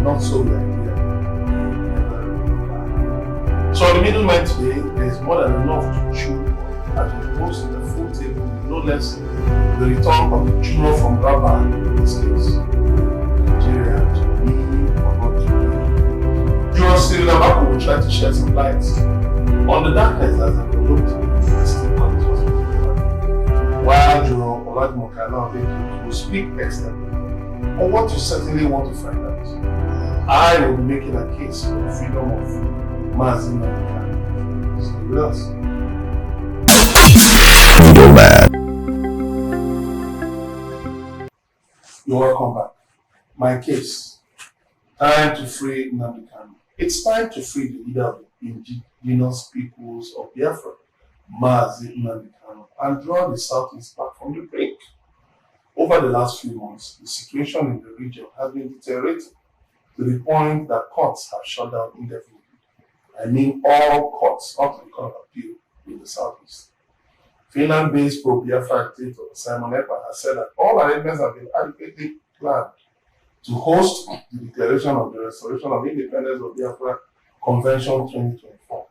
not so like here. So the middleman today, there is more than enough to chew as we post the full table, no less the return of the junior from Rabba in this case. Nigeria to be or not to be. Justice Nnamdi will try to shed some light on the darkness that has enveloped the state hospital. While Kanu will speak externally on what you certainly want to find out. I will be making a case for the freedom of Nnamdi. Stay with us. You're welcome back. My case. Time to free Nnamdi. It's time to free the leader of the indigenous peoples of Biafra, Nnamdi, and draw the Southeast back from the brink. Over the last few months, the situation in the region has been deteriorating to the point that courts have shut down indefinitely. I mean all courts up to the Court of Appeal in the Southeast. Finland-based pro-Biafra dictator Simon Ekpa has said that all arrangements have been adequately planned to host the declaration of the Restoration of Independence of Biafra Convention 2024.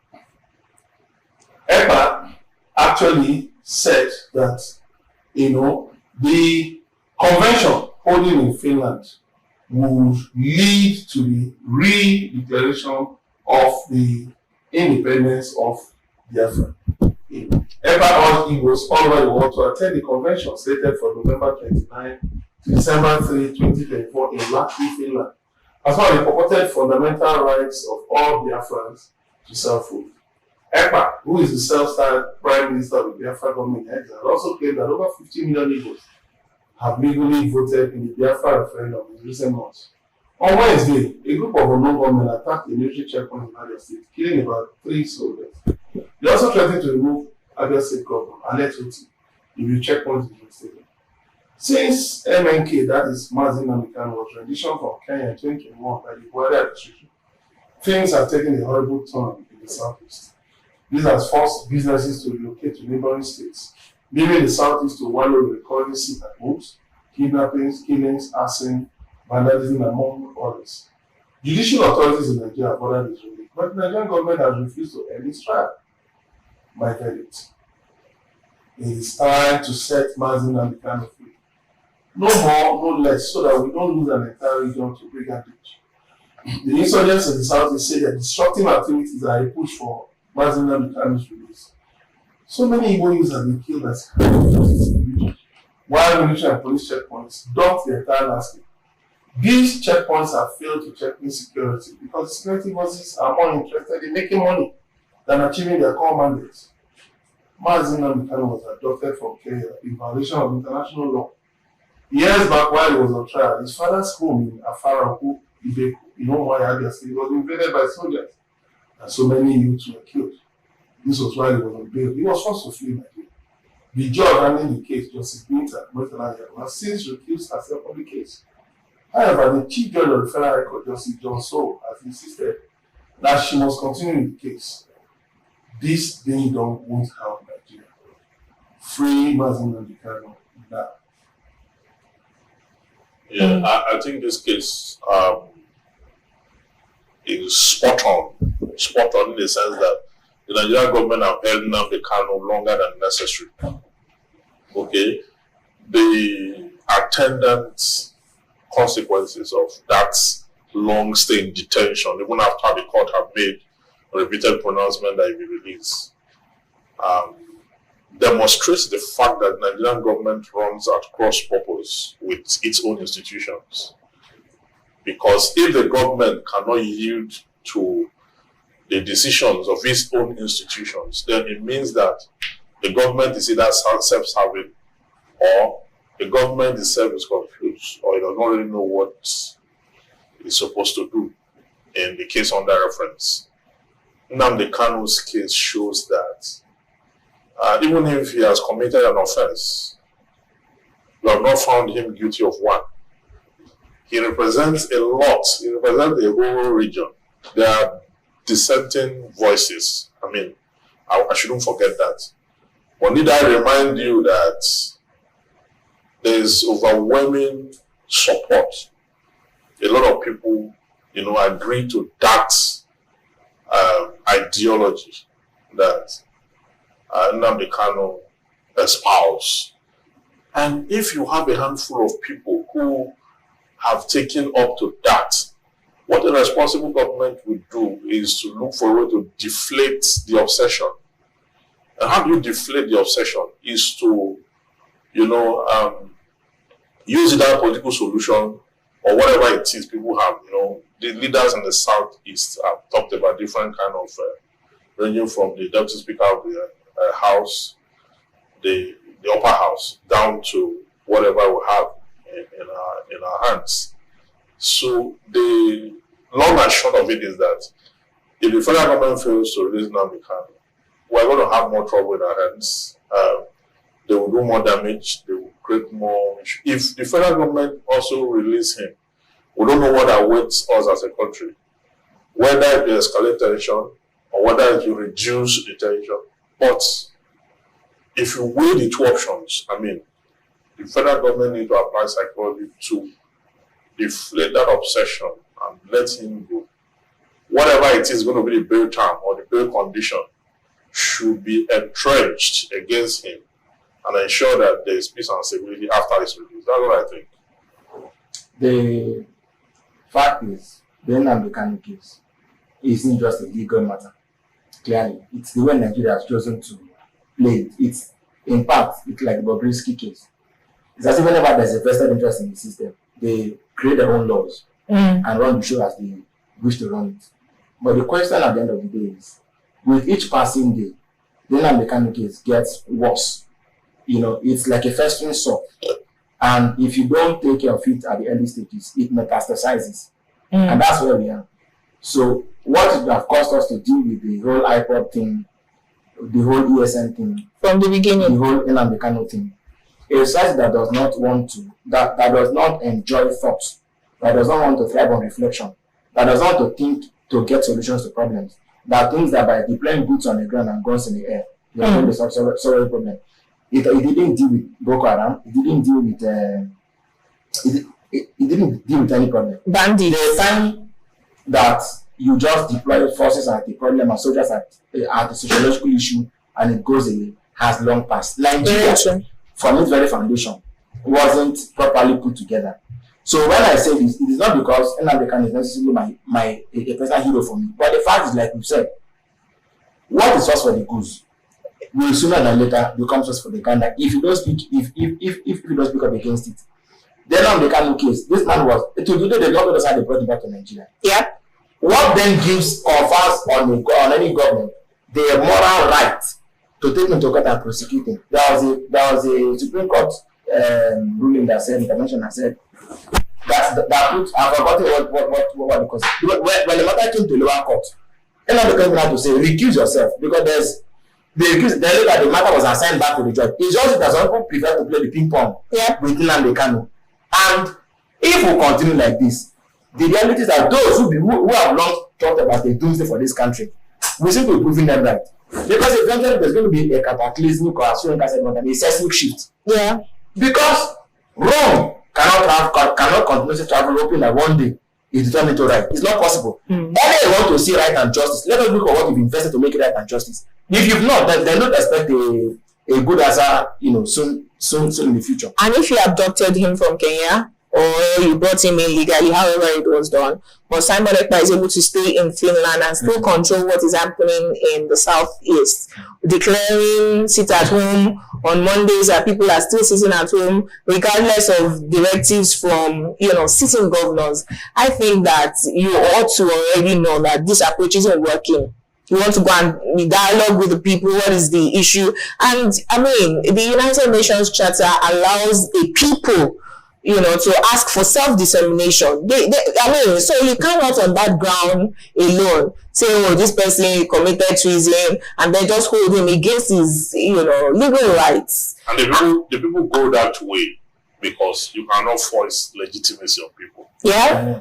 Ekpa actually said that, the convention holding in Finland would lead to the re-declaration of the independence of Biafra. Ekpa urged Igbos all over the world to attend the convention slated for November 29 to December 3, 2024 in Latvi, Finland, as well as the purported fundamental rights of all Biafrans to self-rule. Ekpa, who is the self-styled Prime Minister of the Biafra government in exile, also claimed that over 50 million Igbos have legally voted in the Biafra referendum in recent months. On Wednesday, a group of unknown gunmen attacked a military checkpoint in Abia State, killing about 3 soldiers. They also threatened to remove Abia State Governor Alex Oti if the checkpoint is reinstated. Since MNK, that is Nnamdi, was renditioned from Kenya in 2021 by the Buhari administration, things have taken a horrible turn in the Southeast. This has forced businesses to relocate to neighboring states, leaving the Southeast to wallow in recurring sick at homes, kidnappings, killings, arson, vandalism, among others. Judicial authorities in Nigeria have ordered this relief, but the Nigerian government has refused to end its trial. My verdict. It is time to set Nnamdi free. No more, no less, so that we don't lose an entire region to brigandage. The insurgents in the Southeast say that disruptive activities are a push for Nnamdi's release. So many Igbo youths have been killed as forces in the region, while military and police checkpoints dot the entire landscape. These checkpoints have failed to check insecurity because security forces are more interested in making money than achieving their core mandates. Nnamdi was adopted from Kenya in violation of international law. Years back, while he was on trial, his father's home in Afaraku, Ibeku, Abia State, was invaded by soldiers, and so many youths were killed. This was while he was on bail. He was forced to flee Nigeria. The judge handling the case, Justice Binta has since recused herself from the case. However, the Chief Judge of the Federal High Court, Justice John So, has insisted that she must continue the case. This being done won't help Nigeria. Free Nnamdi now. Yeah, I think this case is spot on in the sense that the Nigerian government have held Nnamdi Kanu longer than necessary. Okay, the attendant consequences of that long stay in detention, even after the court have made a repeated pronouncement that he be released, demonstrates the fact that the Nigerian government runs at cross purpose with its own institutions. Because if the government cannot yield to the decisions of its own institutions, then it means that the government is either self-serving or the government itself is confused or it does not really know what it's supposed to do. In the case under reference, Nnamdi Kanu's case shows that even if he has committed an offense, we have not found him guilty of one. He represents a lot. He represents a whole region. There are dissenting voices. I shouldn't forget that. But need I remind you that there is overwhelming support. A lot of people agree to that ideology that Nnamdi Kanu espouse. And if you have a handful of people who have taken up to that, what a responsible government would do is to look for a way to deflate the obsession. And how do you deflate the obsession? Is to, use that political solution or whatever it is people have. The leaders in the Southeast have talked about different kind of, ranging from the Deputy Speaker of the House, the upper house, down to whatever we have in our hands. So the long and short of it is that if the federal government fails to release Nnamdi Kanu, we're going to have more trouble in our hands. They will do more damage. They will create more issues. If the federal government also release him, we don't know what awaits us as a country. Whether it will escalate tension or whether it will reduce the tension. But if you weigh the two options, the federal government needs to apply psychology to deflate that obsession and let him go. Whatever it is going to be the bail term or the bail condition should be entrenched against him and ensure that there is peace and stability after his release. That's what I think. The fact is, the Nnamdi Kanu case isn't just a legal matter. Clearly, it's the way Nigeria has chosen to play it. It's, in fact, it's like the Bobrisky case. It's as if whenever there's a vested interest in the system, they create their own laws and run the show as they wish to run it. But the question at the end of the day is, with each passing day, the Nnamdi Kanu case gets worse. It's like a festering sore. And if you don't take care of it at the early stages, it metastasizes. And that's where we are. So what it would have cost us to deal with the whole iPod thing, the whole ESN thing, from the beginning, the whole Nnamdi Kanu thing, a society that does not want to, that does not enjoy thought, that does not want to thrive on reflection, that does not want to think to get solutions to problems, that thinks that by deploying boots on the ground and guns in the air, they are going to solve the problem. It didn't deal with Boko Haram. It didn't deal with it didn't deal with any problem. Bandits. The time that you just deploy forces at the problem and soldiers at the sociological issue and it goes away has long passed. Nigeria, from its very foundation, wasn't properly put together. So when I say this, it is not because Nnamdi Kanu is necessarily a personal hero for me, but the fact is, like we said, what is first for the goose will sooner than later become source for the gander if you don't speak if you don't speak up against it. Then on the Kanu case, this man was to today the government decided to brought him back to Nigeria. Yeah. What then confers on any government the moral right to take him to court and prosecute him? There was a Supreme Court ruling that said, intervention that said that put, I've forgotten what because when the matter came to lower court, Nnamdi Kanu had to say recuse yourself because the matter was assigned back to the judge. It's just that some people prefer to play the ping pong with Nnamdi Kanu. And if we continue like this, the reality is that those who have long talked about the doomsday for this country, we seem to be proving them right. Because eventually there's going to be a cataclysmic or a seismic shift. Yeah. Because Rome cannot continuously travel hoping that one day it's determined to right. It's not possible. Only they want to see right and justice. Let us look at what you've invested to make it right and justice. If you've not, then don't expect a good answer, soon in the future. And if you abducted him from Kenya or you brought him in legally, however it was done, but Simon Ekpa is able to stay in Finland and still control what is happening in the southeast, declaring sit at home on Mondays that people are still sitting at home regardless of directives from sitting governors. I think that you ought to already know that this approach isn't working. You want to go and dialogue with the people. What is the issue? And the United Nations Charter allows a people, to ask for self-determination. So you cannot on that ground alone say, oh, this person committed treason, and then just hold him against his, legal rights. And the people go that way because you cannot force legitimacy on people. Yeah.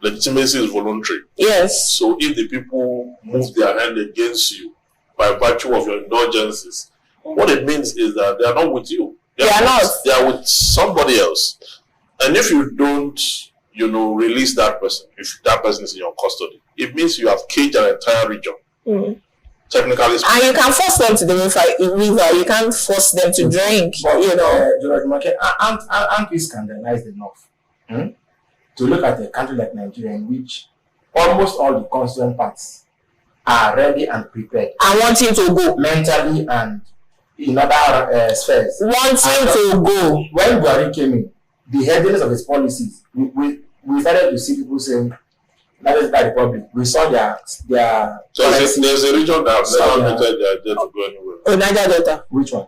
Legitimacy is voluntary. Yes. So if the people move their hand against you by virtue of your indulgences, what it means is that they are not with you. They are with somebody else. And if you don't release that person if that person is in your custody. It means you have caged an entire region. Technically speaking. And you can force them to the river. You can't force them to drink. But, aren't we scandalized enough to look at a country like Nigeria in which almost all the constituent parts are ready and prepared. I want him to go. Mentally and in other spheres. Want him to go. When Buhari came in, the headiness of his policies, we started to see people saying, that is the Republic. We saw their so there's a region that have never admitted they are there to go anywhere. Oh, Niger Delta. Which one?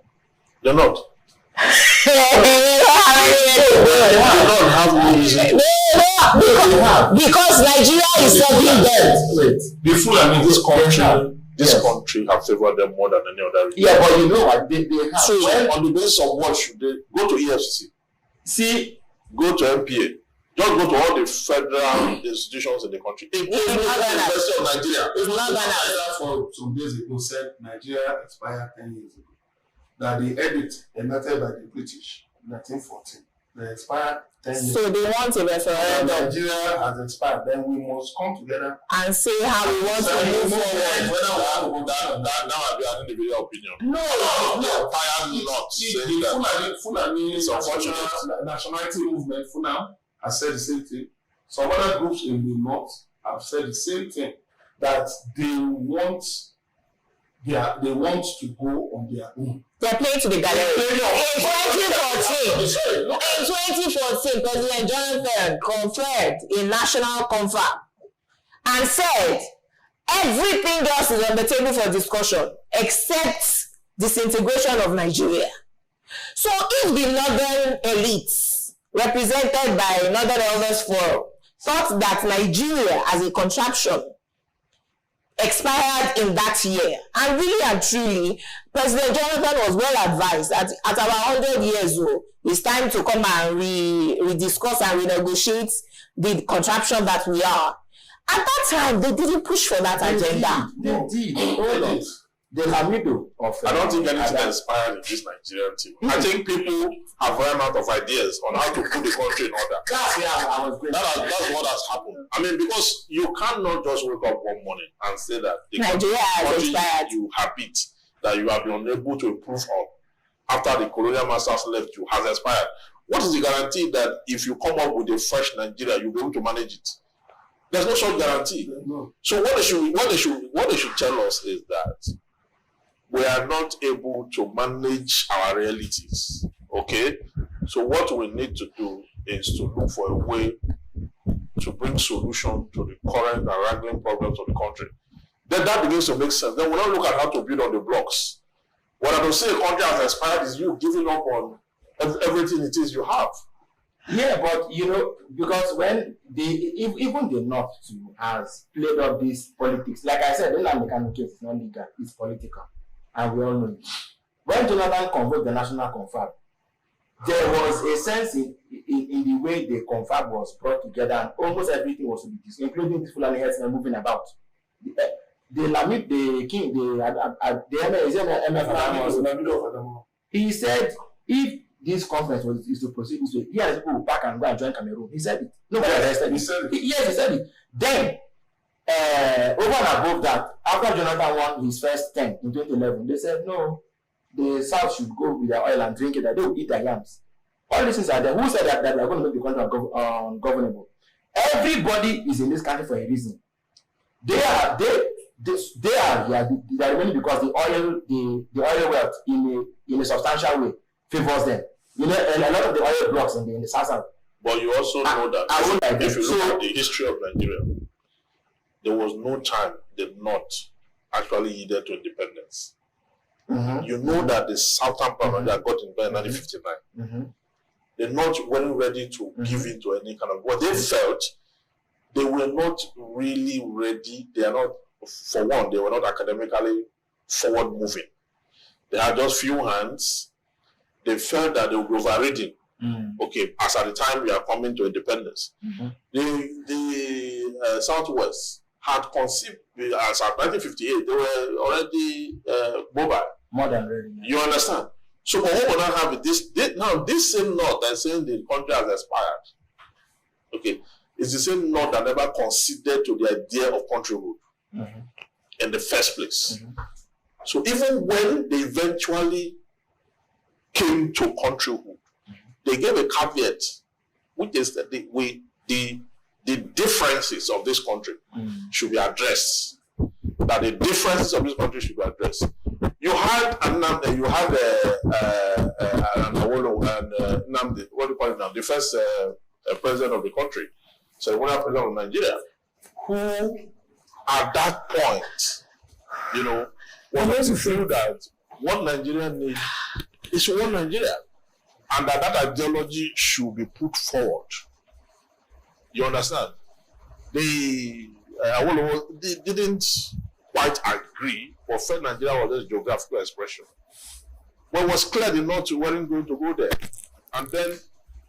They're not. They don't have reason. Because Nigeria is serving them. Wait. The fool, this country have favored them more than any other region. Yeah, but you know what? They have. So, when, on the basis of what should they go to EFCC? See, go to MPA. Just go to all the federal institutions in the country, including the University of Nigeria. It's not Nigeria for some days ago said Nigeria expired 10 years ago. That the edict enacted by the British in 1914. They expired 10 years So they want a referendum. Nigeria has expired. Then we must come together and say how we want to move forward. Now I'll be an individual opinion. No. I am not saying that. Fulani It's unfortunate. nationality movement, FUNAM, has said the same thing. Some other groups in the north have said the same thing, that they want to go on their own. They're playing to the gallery. In 2014, President Jonathan conferred a national conference and said everything else is on the table for discussion except disintegration of Nigeria. So if the northern elites, represented by Northern Elders Forum, thought that Nigeria as a contraption expired in that year, and really and truly, President Jonathan was well advised that at about 100 years old, it's time to come and rediscuss and renegotiate the contraption that we are. At that time, they didn't push for that agenda. They did. Hold on. The Lamido of I don't think anything inspired in this Nigerian team. I think people have run out of ideas on how to put the country in order. That's what has happened. I mean, because you cannot just wake up one morning and say that the Nigeria has expired. You habit that you have been unable to improve on after the colonial masters left you has expired. What is the guarantee that if you come up with a fresh Nigeria, you'll be able to manage it? There's no such guarantee. No. So what they should tell us is that we are not able to manage our realities. Okay? So what we need to do is to look for a way to bring solution to the current and wrangling problems of the country. Then that begins to make sense. Then we don't look at how to build on the blocks. What I don't say a country has expired is you giving up on everything it is you have. Yeah, but because when even the North too has played up this politics, like I said, the Nnamdi case is not legal, it's political. And we all know it. When Jonathan convoked the national confab, there was a sense in the way the confab was brought together, and almost everything was to be discussed, including this Fulani herdsmen moving about. The king, he said, if this conference is to proceed this way, he has people will pack and go and join Cameroon. He said it. Nobody arrested him. Yes, he said it. Then, over and above that, after Jonathan won his first term in 2011, they said, no, the South should go with their oil and drink it, that they will eat their yams. All these things are there. Who said that they are going to make the country ungovernable? Everybody is in this country for a reason. They are remaining because the oil wealth in a substantial way favors them. A lot of the oil blocks in the south. But you also know that if you look at the history of Nigeria, there was no time the North actually yielded to independence. Mm-hmm. You know that the southern part of that got independence in 1959. Mm-hmm. The North weren't ready to give in to any kind of what they felt. They were not really ready. They are not, for one, they were not academically forward moving. They had just few hands. They felt that they would be overridden. Okay, as at the time we are coming to independence. Mm-hmm. The Southwest had conceived, as at 1958, they were already mobile. More than ready. You understand? So, but what we now have is this same North that's saying the country has expired. Okay, it's the same North that never considered to the idea of countryhood in the first place. So even when they eventually came to countryhood, they gave a caveat, which is that the differences of this country should be addressed. That the differences of this country should be addressed. You had Nnamdi, you had Nnamdi, what do you call it now? The first president of the country, ceremonial president of Nigeria, who at that point, you know, was to feel that what Nigeria needs is one Nigeria, and that ideology should be put forward. You understand? They didn't quite agree, but felt Nigeria was just geographical expression. But it was clear the North weren't going to go there. And then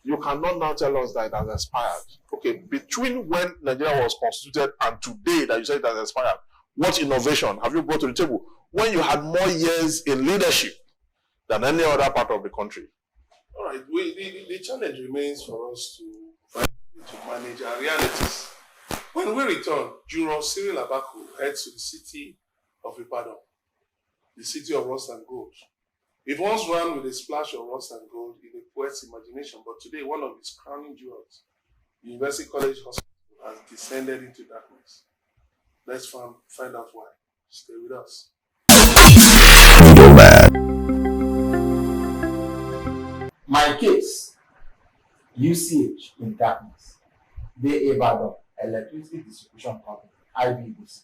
you cannot now tell us that it has expired. Okay, between when Nigeria was constituted and today that you say it has expired, what innovation have you brought to the table when you had more years in leadership than any other part of the country? All right, the challenge remains for us to manage our realities. When we return, General Cyril Abaku heads to the city of Ibadan, the city of rust and gold. It once ran with a splash of rust and gold in a poet's imagination, but today one of its crowning jewels, University College Hospital, has descended into darkness. Let's find out why. Stay with us. My case, UCH in darkness, the Ibadan Electricity Distribution Company, IBDC,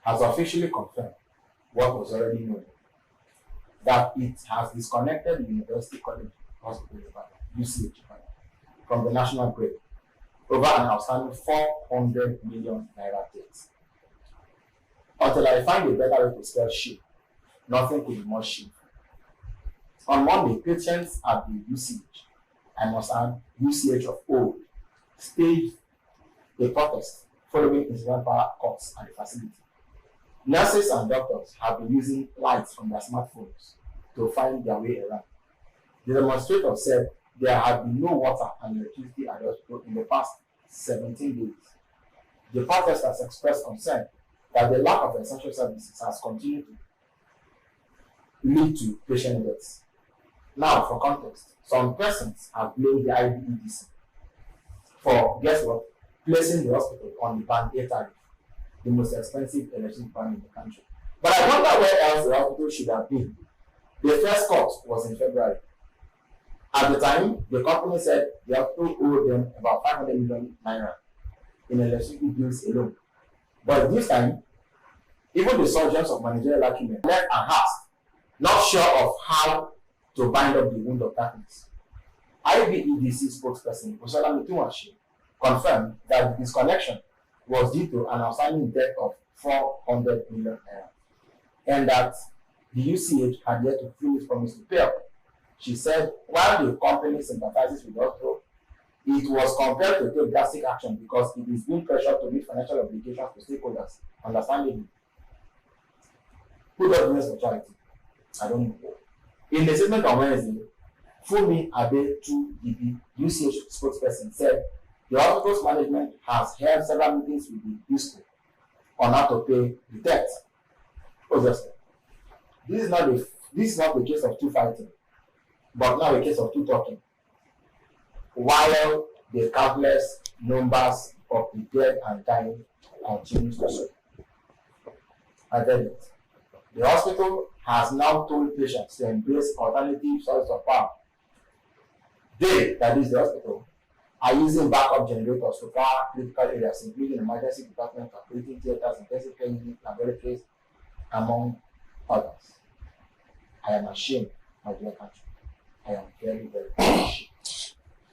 has officially confirmed what was already known, that it has disconnected the University College Hospital Ibadan, UCH Ibadan, from the national grid over an outstanding 400 million naira debt. Until I find a better way to spell shit, nothing could be more shameful. On Monday, patients at the UCH, I must add UCH of old, staged a protest following incidental power cuts at the facility. Nurses and doctors have been using lights from their smartphones to find their way around. The demonstrators said there had been no water and electricity at the hospital in the past 17 days. The protesters expressed concern that the lack of essential services has continued to lead to patient deaths. Now, for context, some persons have blamed the IBEDC for, guess what, placing the hospital on the Band A tariff, the most expensive electricity band in the country. But I wonder where else the hospital should have been. The first cut was in February. At the time, the company said the hospital owed them about 500 million naira in electricity bills alone. But this time, even the surgeons of managerial acumen left and asked, not sure of how to bind up the wound of darkness. IBEDC spokesperson Osola Mituwashi confirmed that the disconnection was due to an outstanding debt of 400 million naira, and that the UCH had yet to fulfill its promise to pay up. She said, while the company sympathizes with the hospital, it was compelled to take drastic action because it is being pressured to meet financial obligations to stakeholders, understandably. Who does this for charity? I don't know. In the statement on Wednesday, Fumi Abe-Tu, the UCH spokesperson, said the hospital's management has held several meetings with the USCO on how to pay the debt. Obviously, this is not the case of two fighting, but now a case of two talking. While the countless numbers of the dead and dying continues to soar. I get it. The hospital has now told patients to embrace alternative sources of power. They, that is the hospital, are using backup generators to power critical areas, including emergency department, operating theaters, intensive care units, laboratories, among others. I am ashamed, my dear country. I am very, very ashamed.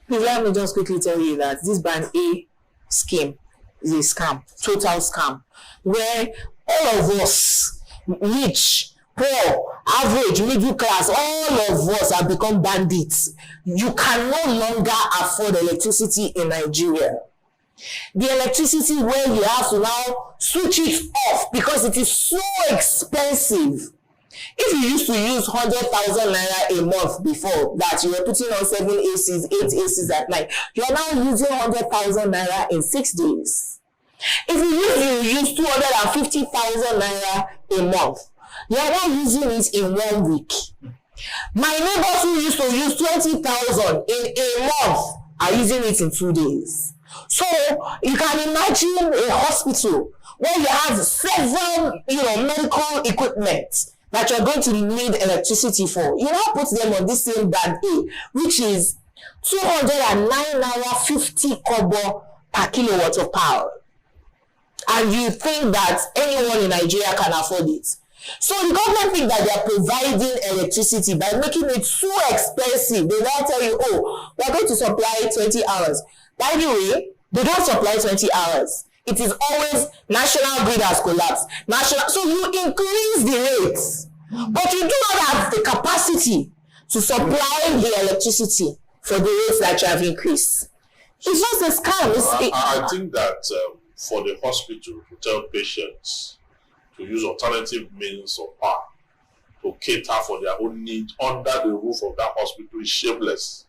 Please let me just quickly tell you that this Band A scheme is a scam, total scam, where all of us, rich, poor, average, middle class, all of us have become bandits. You can no longer afford electricity in Nigeria. The electricity where you have to now switch it off because it is so expensive If you used to use 100,000 naira a month before that, you were putting on 7 ACs, 8 ACs at night, you are now using 100,000 naira in 6 days. If you use 250,000 naira a month, you are now using it in 1 week. My neighbors who used to use 20,000 in a month are using it in 2 days. So you can imagine a hospital where you have several, medical equipment that you're going to need electricity for. You now put them on this same band A, which is 209 naira 50 kobo per kilowatt of power. And you think that anyone in Nigeria can afford it. So the government think that they are providing electricity by making it so expensive. They now tell you, oh, we are going to supply 20 hours. By the way, they don't supply 20 hours. It is always national grid has collapsed. So you increase the rates, but you do not have the capacity to supply the electricity for the rates that you have increased. It's just a scam. I think that for the hospital to tell patients to use alternative means of power to cater for their own need under the roof of that hospital is shameless.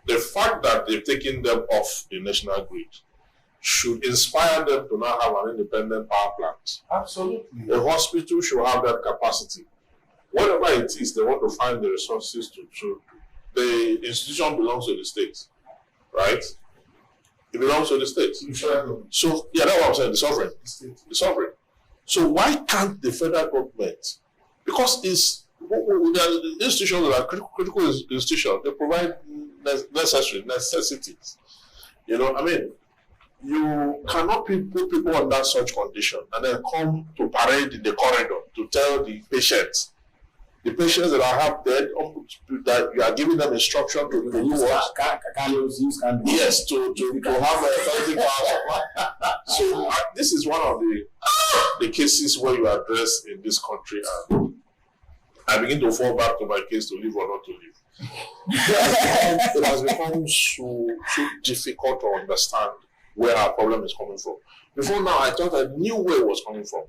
The fact that they've taken them off the national grid should inspire them to now have an independent power plant. Absolutely. The hospital should have that capacity. Whatever it is, they want to find the resources to do. The institution belongs to the state, right? It belongs to the state. So, yeah, that's what I'm saying, the sovereign. The sovereign. So why can't the federal government, because it's the institutions that are critical institutions, they provide necessities. You cannot put people under such condition and then come to parade in the corridor to tell the patients that are half dead, that you are giving them instruction to do what? Yes, to have a 30 power. So this is one of the cases where you address in this country, and I begin to fall back to my case to live or not to live. It has become so difficult to understand where our problem is coming from. Before now, I thought I knew where it was coming from,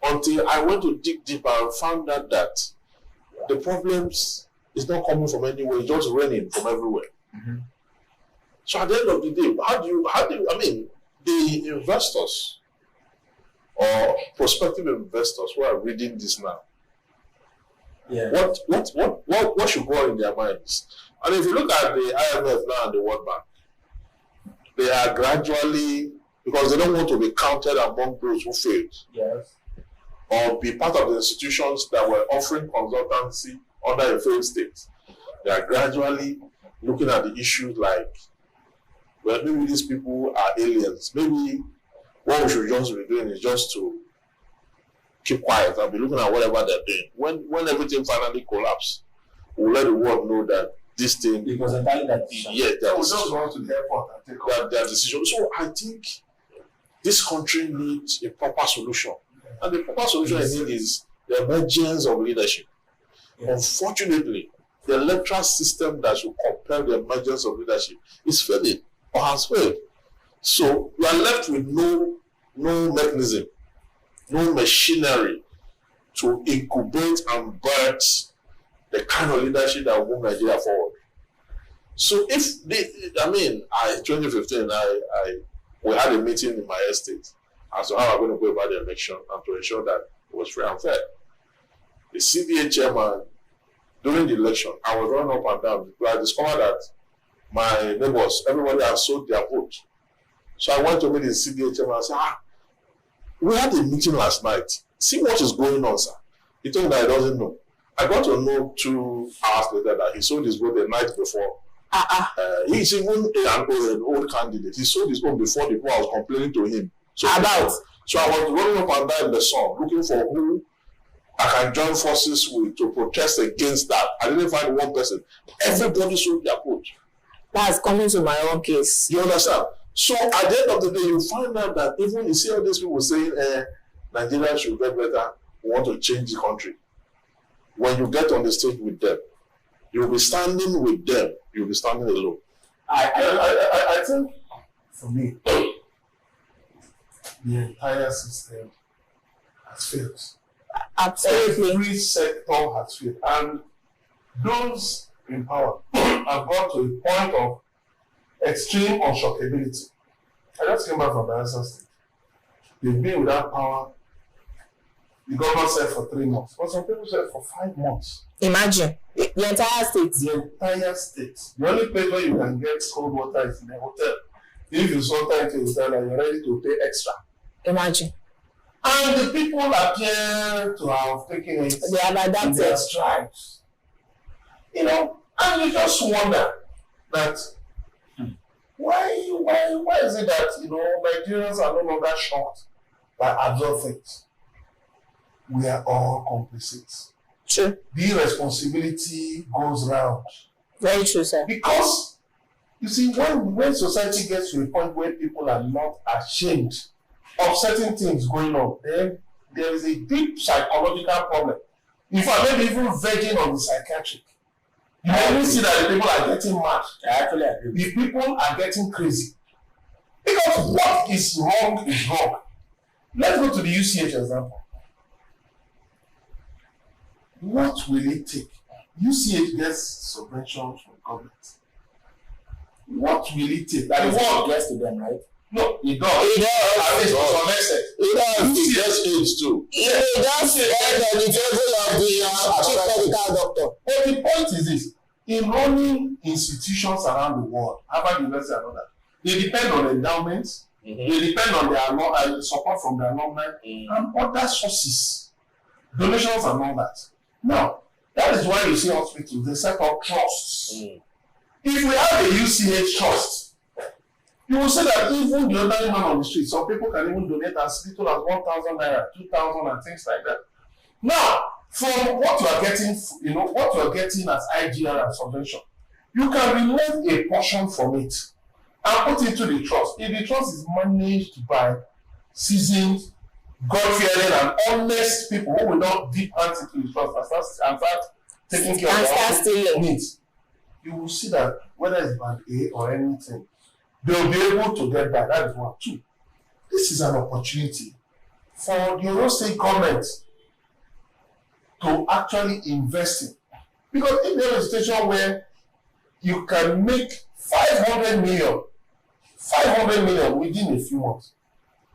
until I went to dig deeper and found out that the problems is not coming from anywhere, it's just raining from everywhere. Mm-hmm. So at the end of the day, how do you, the investors or prospective investors who are reading this now, yeah, what should go on in their minds? And if you look at the IMF now and the World Bank, they are gradually, because they don't want to be counted among those who failed. Yes. Or be part of the institutions that were offering consultancy under a failed state. They are gradually looking at the issues like, well, maybe these people are aliens. Maybe what we should just be doing is just to keep quiet and be looking at whatever they're doing. When everything finally collapses, we'll let the world know that this thing, because entirely that decision. Yes, We'll just go to the airport and take off. Their decision. So I think this country needs a proper solution. And the proper solution I think is the emergence of leadership. Yes. Unfortunately, the electoral system that should compel the emergence of leadership is failing or has failed. So we are left with no mechanism, no machinery to incubate and birth the kind of leadership that will move Nigeria forward. So if 2015, we had a meeting in my estate as to how we're going to go about the election and to ensure that it was free and fair. The CDA chairman, during the election, I was running up and down because I discovered that my neighbors, everybody had sold their vote. So I went to meet the CDA chairman and said, we had a meeting last night. See what is going on, sir. He told me that he doesn't know. I got to know 2 hours later that he sold his vote the night before. He's even an old candidate. He sold his vote before the people I was complaining to him. So I was running up and down in the sun looking for who I can join forces with to protest against that. I didn't find one person. Everybody sold their vote. That's coming to my own case. You understand? So at the end of the day, you find out that even you see all these people saying, Nigeria should get better, we want to change the country. When you get on the stage with them, you'll be standing with them, you'll be standing alone. I think, for me, the entire system has failed. Absolutely. Every sector has failed. And those in power have got to a point of extreme unshockability. I just came back from Bayelsa State. They've been without power. The government said for 3 months, but some people said for 5 months. Imagine the entire state. The entire state. The only place where you can get cold water is in a hotel. If you saw time to a hotel, you're ready to pay extra. Imagine. And the people appear to have taken it They have in adapted. their strides. You know, and you just wonder that why is it that Nigerians are no longer shocked by absurd things? We are all complicit. True. The irresponsibility goes round. Very true, sir. Because you see, when society gets to a point where people are not ashamed of certain things going on, then there is a deep psychological problem. In fact, maybe even verging on the psychiatric. You only see that the people are getting mad. I actually agree. The people are getting crazy. Because what is wrong is wrong. Let's go to the UCH example. What will it take? UCH gets subventions from government. What will it take? That The is world gets to them, right? No, it does. It does. At least to some extent. It just aids too. It does end on the table of the chief medical doctor. But the point is this: in running institutions around the world, Harvard University and all that, they depend on endowments, they depend on their support from their alumni and other sources, donations and all that. Now, that is why you see hospitals, they set up trusts. If we have a UCH trust, you will see that even the ordinary man on the street, some people can even donate as little as 1,000 naira, 2,000 and things like that. Now, from what you are getting, what you are getting as IGR and subvention, you can remove a portion from it and put it into the trust. If the trust is managed by seasoned, God-fearing and honest people who will not dip hands into the trust and start taking care of their own needs, you will see that whether it's band A or anything, they'll be able to get by. That is one. Two, this is an opportunity for the Oyo State government to actually invest in. Because if there is a situation where you can make 500 million within a few months,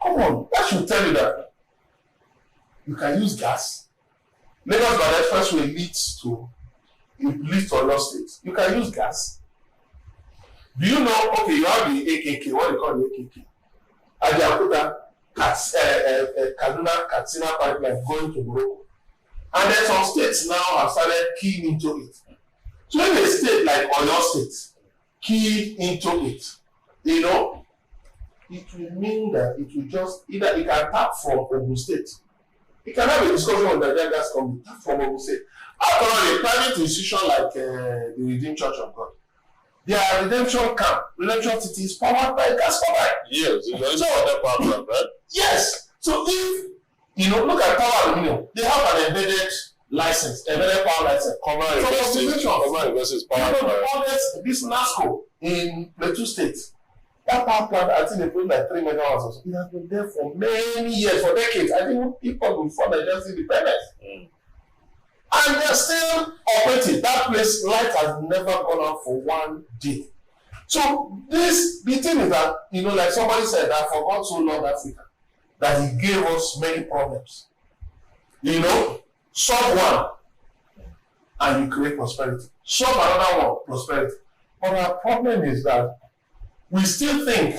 come on, that should tell you that you can use gas. Lagos by the expressway leads to Oyo State. You can use gas. Do you know, okay, you have the AKK, what they call the AKK? Ajakuta, Kaduna, Katsina pipeline going to Morocco. And then some states now have started keying into it. So if a state like Oyo State key into it, it will mean that it will just, either it can tap from Ogun State. It can have a discussion on the gas company, tap from Ogun State. After all, a private institution like the Redeemed Church of God, their redemption camp, redemption city is powered by gas turbine. Yes, it's another problem, right? Yes. So if look at Power Aluminium, they have an embedded license, embedded power license. Common Investors power plant. This NASCO in Plateau State, that power plant, I think they put like 3 megawatts or so. It has been there for many years, for decades. I think people before Nigeria's independence. And they're still operating. That place, light has never gone out for 1 day. So the thing is that, like somebody said, that for God so loved Africa, that he gave us many problems. Solve one, and you create prosperity. Solve another one, prosperity. But our problem is that we still think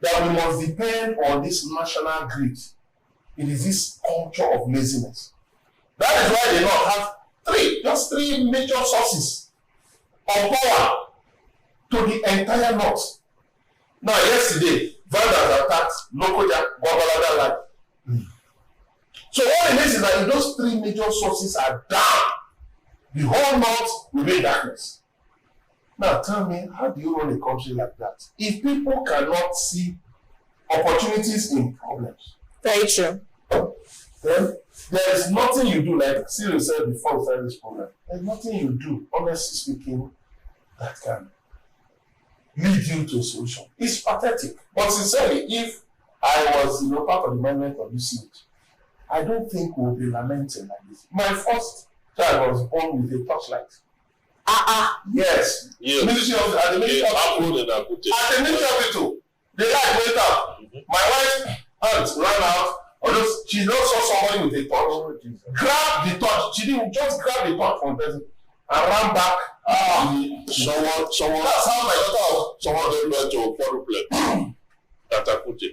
that we must depend on this national grid. It is this culture of laziness. That is why they not have just three major sources of power to the entire north. Now, yesterday, vandals attacked Lokoja, Babalada land. So what it means is that if those three major sources are down, the whole north will be in darkness. Now tell me, how do you run a country like that? If people cannot see opportunities in problems. Very true. Then there is nothing you do, like Cyril said before we started this program, there's nothing you do, honestly speaking, that can lead you to a solution. It's pathetic. But sincerely, if I was part of the management of UCH, I don't think we'll be lamenting like this. My first child was born with a torchlight. Yes. Yes. Ministry of at the Ministry of Apple and at the Ministry of Hospital. The light went out. My wife's aunt ran out. Although she not saw somebody with a torch. Oh, Jesus. Grab the torch. She didn't just grab the torch from the person and ran back. Someone. That's how my daughter. Someone gave birth to a quadruplet at Akute.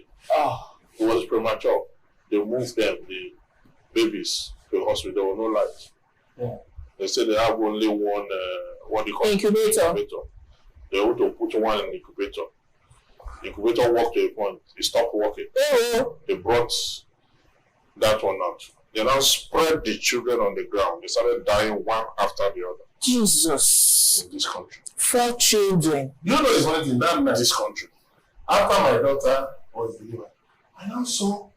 It was premature. They moved them, the babies, to the hospital. There was no light. Yeah. They said they have only one, what do you call Incubator. They want to put one in the incubator. The incubator worked to a point. It stopped working. Oh. They brought that one out. They now spread the children on the ground. They started dying one after the other. Jesus. In this country. 4 children. You know it's one thing that In night. this country. After my daughter was delivered, I now saw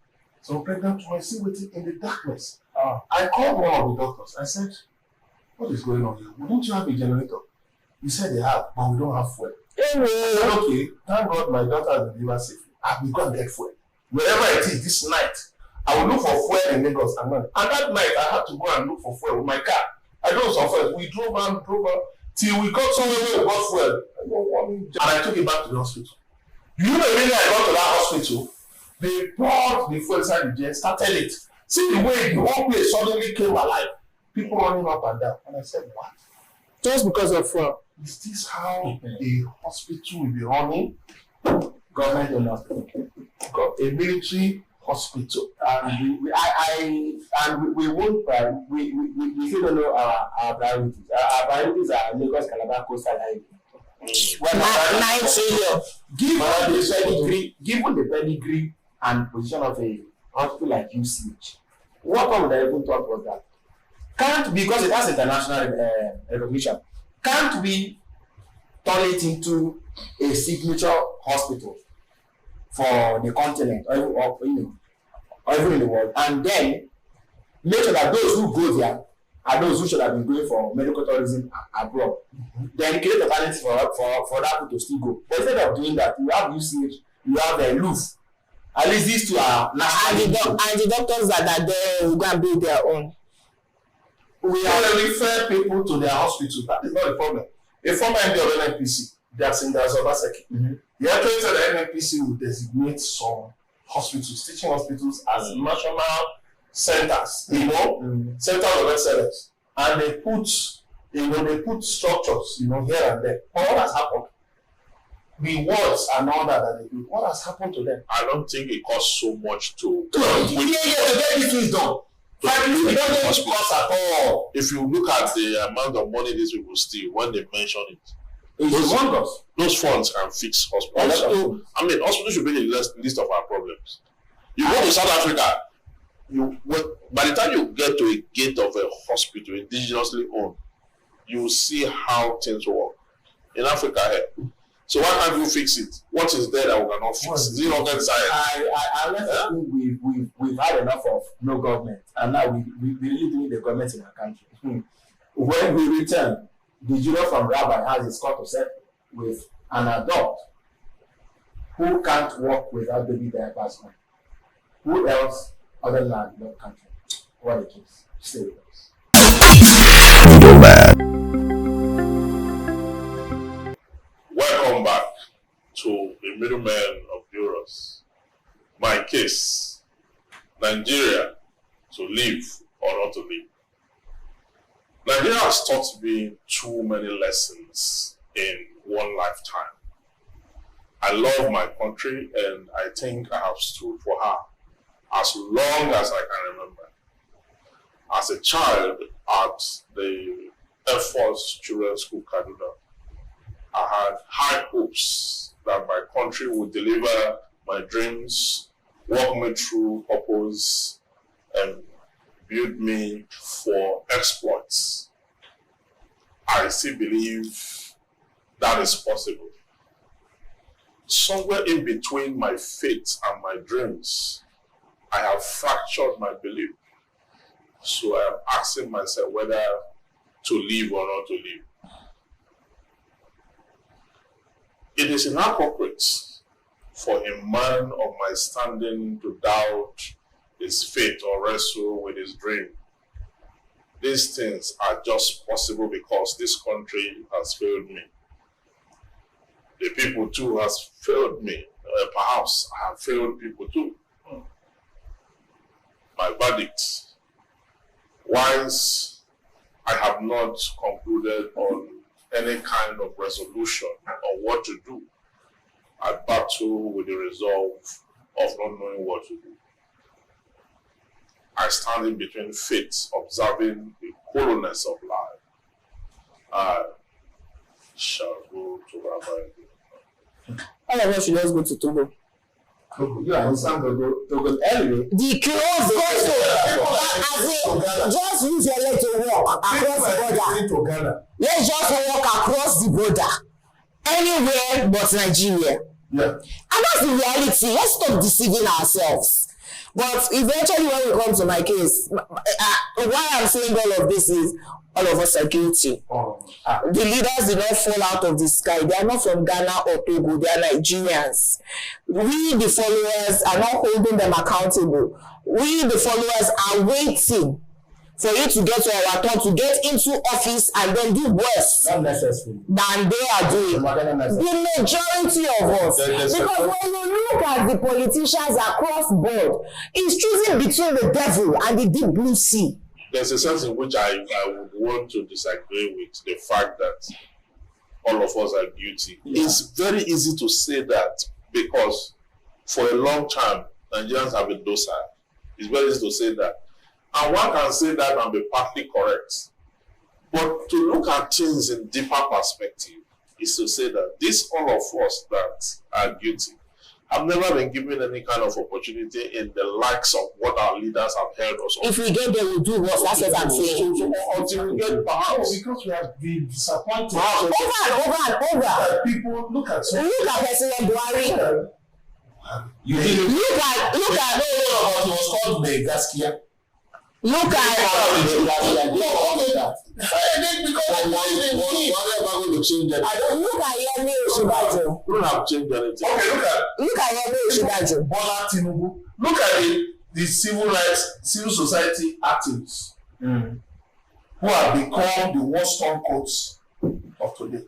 some pregnant women still waiting in the darkness. I called one of the doctors. I said, what is going on here? Wouldn't you have a generator? He said they have, but we don't have fuel. I said, okay, thank God my daughter has been delivered safely. I will go and get fuel. Wherever it is this night, I will look for fuel in Lagos and that night I had to go and look for fuel with my car. I drove some fuel. We drove on till we got somewhere where we got fuel. And I took it back to the hospital. You know, really, I got to that hospital. They poured the fuel inside the jet, started it. See the way the whole place suddenly came alive. People running up and down. And I said, what? Just because of fuel. Is this how a hospital will be running? Government owned hospital. A military hospital. And we won't we still don't know our priorities. Our priorities are Lagos Calabar Coastal Highway. When 9 trillion. Given the pedigree and position of a hospital like UCH, what one would I even thought was that? Because it has international recognition, can't we turn it into a signature hospital for the continent or even in the world, and then make sure that those who go there are those who should have been going for medical tourism abroad. Then create alternatives for that people to still go. But instead of doing that, you have UCH, you have LUF. At least these two are national. And the doctors that are there will go and build their own. We refer people to their hospital. That is not a problem. A former MD of NNPC, Jacinda Obaseki, he actually said that NNPC will designate some hospitals, teaching hospitals as national centers, centers of excellence, and they put structures, here and there. But what has happened? The words and all that they do. What has happened to them? I don't think it costs so much to to get these things done. It doesn't cost at all. If you look at the amount of money these people steal when they mention it, It's those funds can fix hospitals. I mean, hospitals should be the list of our problems. You go to South Africa, by the time you get to a gate of a hospital, indigenously owned, you will see how things work. In Africa here. So why can't you fix it? What is there that we cannot fix? Zero rocket science. I think we've had enough of no government, and now we really need the government in our country. When we return, the junior from Rabbi has his score to settle with an adult who can't walk without baby diapers on. Who else other than the country? What it is. Stay with us. Welcome back to the middleman of Euros. My case, Nigeria, to live or not to live. Nigeria has taught me too many lessons in one lifetime. I love my country and I think I have stood for her as long as I can remember. As a child at the Air Force Children's School, Kanu, I had high hopes that my country would deliver my dreams, walk me through purpose, and build me for exploits. I still believe that is possible. Somewhere in between my faith and my dreams, I have fractured my belief. So I am asking myself whether to live or not to live. It is inappropriate for a man of my standing to doubt his faith or wrestle with his dream. These things are just possible because this country has failed me. The people too has failed me. Perhaps I have failed people too. My verdict, once I have not concluded on any kind of resolution on what to do, I battle with the resolve of not knowing what to do. I stand in between fates, observing the hollowness of life. I shall go to Rabbi. All of us should just go to Togo. You understand Togo anyway. The close go to just use your leg to walk across the border. Let's just walk across the border. Anywhere but Nigeria. Yeah. And that's the reality. Let's stop deceiving ourselves. But eventually when we come to my case, why I'm saying all of this is all of us are guilty. The leaders did not fall out of the sky. They are not from Ghana or Togo. They are Nigerians. We, the followers, are not holding them accountable. We, the followers, are waiting for you to get to our turn to get into office and then do worse Not necessary. than they are doing. The majority of us. Because when you look at the politicians across board, it's choosing between the devil and the deep blue sea. There's a sense in which I would want to disagree with the fact that all of us are guilty. Yeah. It's very easy to say that because for a long time, Nigerians have been docile. It's very easy to say that. And one can say that and be partly correct. But to look at things in deeper perspective is to say that this all of us that are guilty have never been given any kind of opportunity in the likes of what our leaders have held us on. If we get there, we'll do what? That's what I'm saying. Until we get perhaps. Because we have been disappointed. Over. People look at President Buhari. you Look at it was called the Gaskia. Look at Yemi Osinbajo. We don't have changed anything. Okay, Look at Yemi Osinbajo. Bola Tinubu. Look at the civil rights, civil society activists who have become the worst coats of today.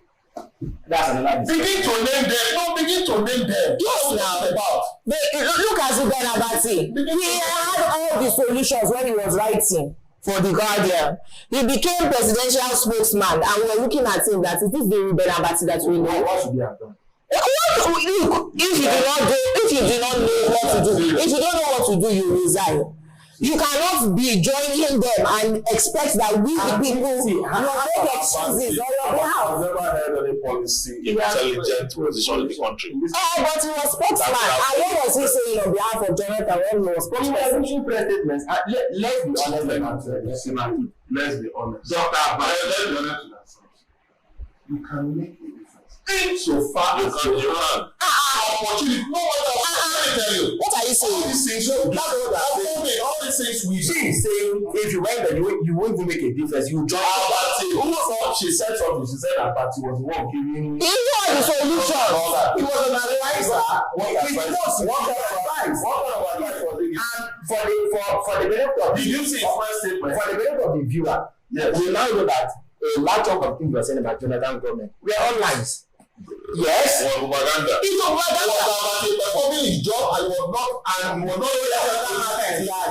That's another Begin to name them. No, begin to name them. Yes, now. Look at Zubin Abati. He had all the solutions when he was writing for The Guardian. He became presidential spokesman, and we're looking at him that it is the Zubin Abati that we know. What should we have done? Look, if you do not know what to do, if you don't know what to do, you resign. You cannot be joining them and expect that we the people will make excuses on your behalf. I've never heard any policy intelligent position in the country. But he was spokesman. And what was he saying on behalf of Jonathan when he was spokesman? Let's be honest. Let's be honest. Let's be honest with ourselves. You can make a difference. So far as you can. Opportunity. No, what tell you? What are you saying? All these things all these things we She is saying if you went there, you won't even make a difference. You join our party. She said something. She said her party was the one giving. He knew the solution. He was an advisor. He was one advice. And for the benefit of Did you see his first statement? For the benefit of the viewer, Yes. we now know that a large chunk of things we are saying about Jonathan government, we are all lines. Yes. Or propaganda. He was performing his job and he was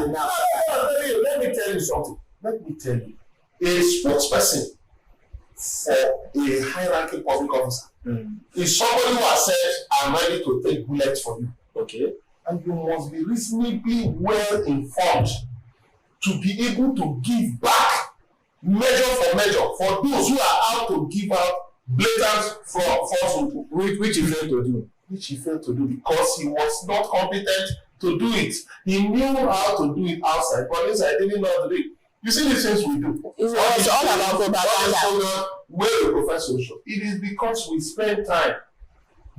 not Let me tell you something. Let me tell you. A spokesperson for a high-ranking public officer is somebody who has said, I'm ready to take bullets for you. Okay. And you must be reasonably well informed to be able to give back measure for measure for those who are out to give out blatant falsehood, Which he failed to do. which he failed to do because he was not competent to do it. He knew how to do it outside, but inside he didn't know how to do it. You see the things we do. It's all about propaganda. Where the professor show. It is because we spend time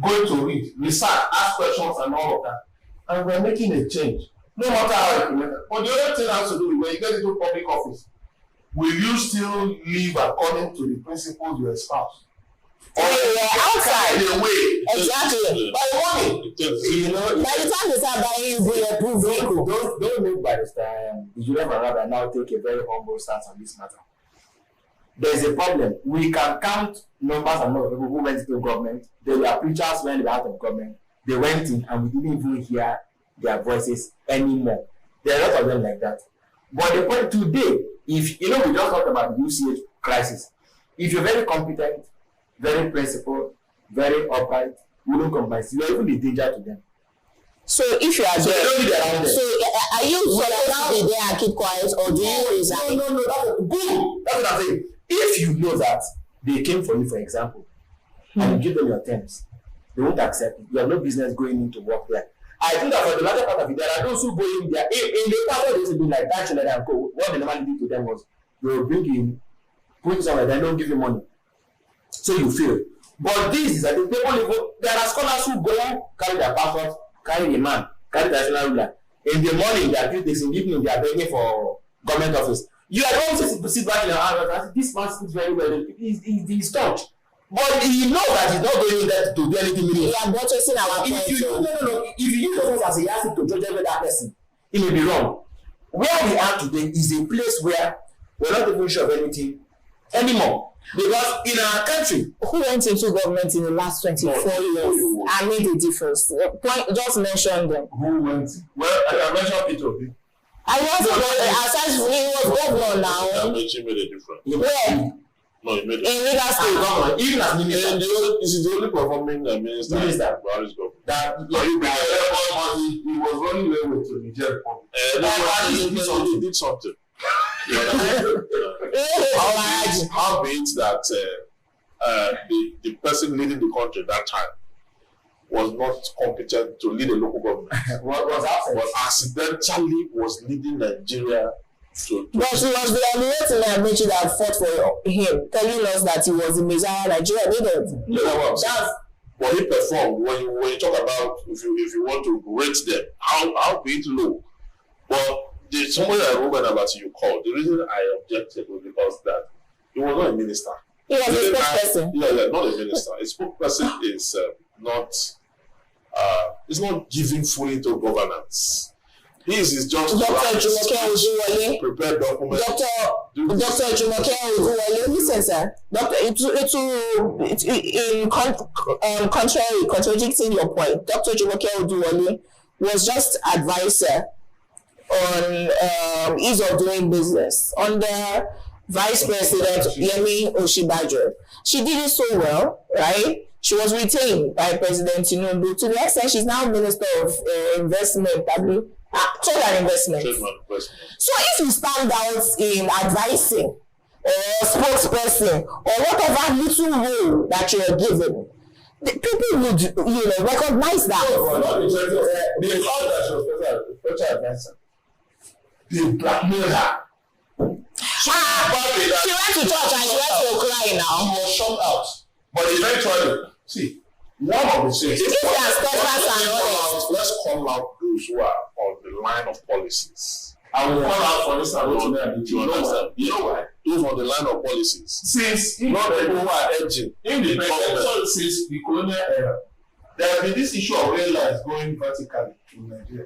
going to read, research, ask questions, and all of that, and we're making a change. No matter how incremental. But the other thing has to do with when you get into public office, will you still live according to the principles you espouse? outside. Away. Exactly. By money. You know, By the time they start buying you bulletproof vehicle. don't make barrister Julian Maraba now take a very humble stance on this matter. There's a problem. We can count numbers and numbers of people who went into government. They were preachers when they were out of government. They went in and we didn't even hear their voices anymore. There are a lot of them like that. But the point today, if you know, we just talked about the UCH crisis. If you're very competent, very principled, very upright, wouldn't compromise, you are even a danger to them. So if you are So they don't need around them. so are you supposed to be there and keep quiet, or do you resign? No, that's good. That's what I'm saying. If you know that they came for you, for example, and you give them your terms, they won't accept it. You have no business going into work there. I think that for the larger part of it, there are those who go in there. In the past, they used to be like that, and go. What they normally did to them was they will bring in, put you somewhere, they don't give you money. So you feel. But this is, I think, people live, there are scholars who go, carry their passport, carry the man, carry the national ruler. In the morning, they are critics, in the evening, they are begging for government office. You are the one to sit back in your house and say, this man speaks very well, he's touched. But he knows that he's not going there to do anything meaningful. You are buttressing our point. If you use yourself as a yardstick to judge every other person, it may be wrong. Where we are today is a place where we're not even sure of anything anymore. Because in our country, who went into government in the last 24 years and made a difference? Just mention them. Who went? Well, I mentioned Peter Obi. I want to go aside he was governor now. Nnamdi made a difference. Where? No, he made In River State. even as minister, this is the only performing minister. Buhari's government. that He was running away with the Niger Republic. He did something. How be it that the person leading the country at that time was not competent to lead a local government, but accidentally was leading Nigeria to But she must be emulating Nnamdi that fought for him, telling us that he was the Messiah Nigeria needed. But he performed. When you talk about if you want to rate them, how be it low. But somebody like Ruben Abati you called, the reason I objected was because that he was not a minister. He was a spokesperson. Yeah, not a minister. A spokesperson is it's not giving fully to governance. His is just Dr. Jumoke Ojuwole. Prepared documents. Dr. Jumoke Ojuwole. Listen, sir. Contradicting your point, Dr. Jumoke Ojuwole was just advisor on ease of doing business under Vice President Yemi Osinbajo. She did it so well, right? She was retained by President Nnamdi to the extent she's now Minister of Investment, Trade and Investment. So if you stand out in advising or spokesperson or whatever little role that you are given, the people would recognize that. They called that she was special advisor. They blackmailed her. She went to church and she went to cry now. She was shut out. But eventually, see, one of the things. Let's call out those who are on the line of policies. I will call out for instance. You understand? You know why? Those on the line of policies. Since Not people who are edging. since the colonial era, there has been this issue of rail lines going vertically in Nigeria.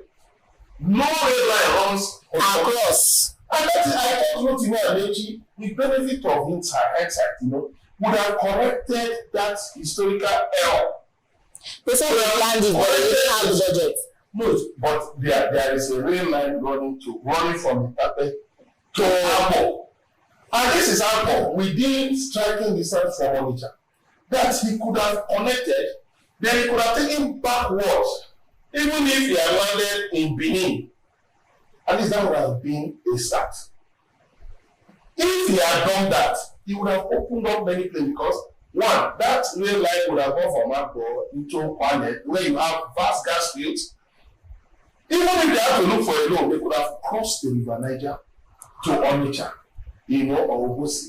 No rail line runs Across. And that is, I thought Rotimi Amechi, with benefit of hindsight, would have corrected that historical error. They said they planned it, but they didn't have the budget. No, but there is a rail line running from Itape to Abo. And this is Abo within striking distance from Onitsha. That he could have connected, then he could have taken backwards, even if he had landed in Benin. At least that would have been a start. If he had done that, he would have opened up many places because one, that rail line would have gone from Akko into Kwane, where you have vast gas fields. Even if they had to look for a loan, they could have crossed the river Niger to Onitsha, or Obosi.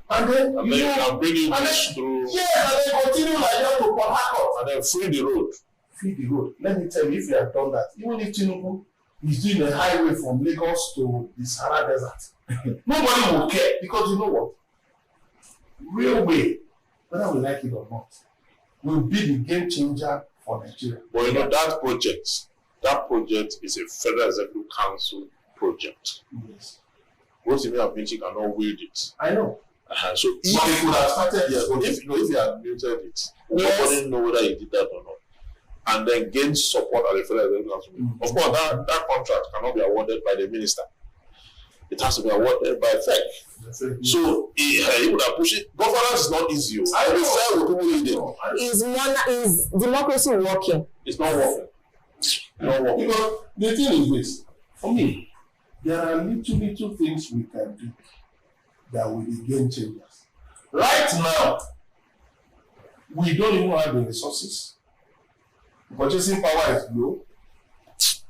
And then bring it through. Yes, and then continue like that to Port Harcourt. And then free the road. Free the road. Let me tell you, if you had done that, even if Tinubu is doing a highway from Lagos to the Sahara Desert, nobody will care because you know what? Railway whether we like it or not, will be the game changer for Nigeria. But that project is a Federal Executive Council project. Yes. Rotimi Amechi cannot wield it. I know. So if you have started, if you had muted it, nobody know whether he did that or not, and then gain support at the Federal Executive Council. Of course, that contract cannot be awarded by the minister. It has to be awarded by FEC. So he would have pushed it. Governance is not easy. I be fair with people leading. Is democracy working? It's not working. Because the thing is this, for me, there are little things we can do that will be game changers. Right now, we don't even have the resources. Purchasing power is low.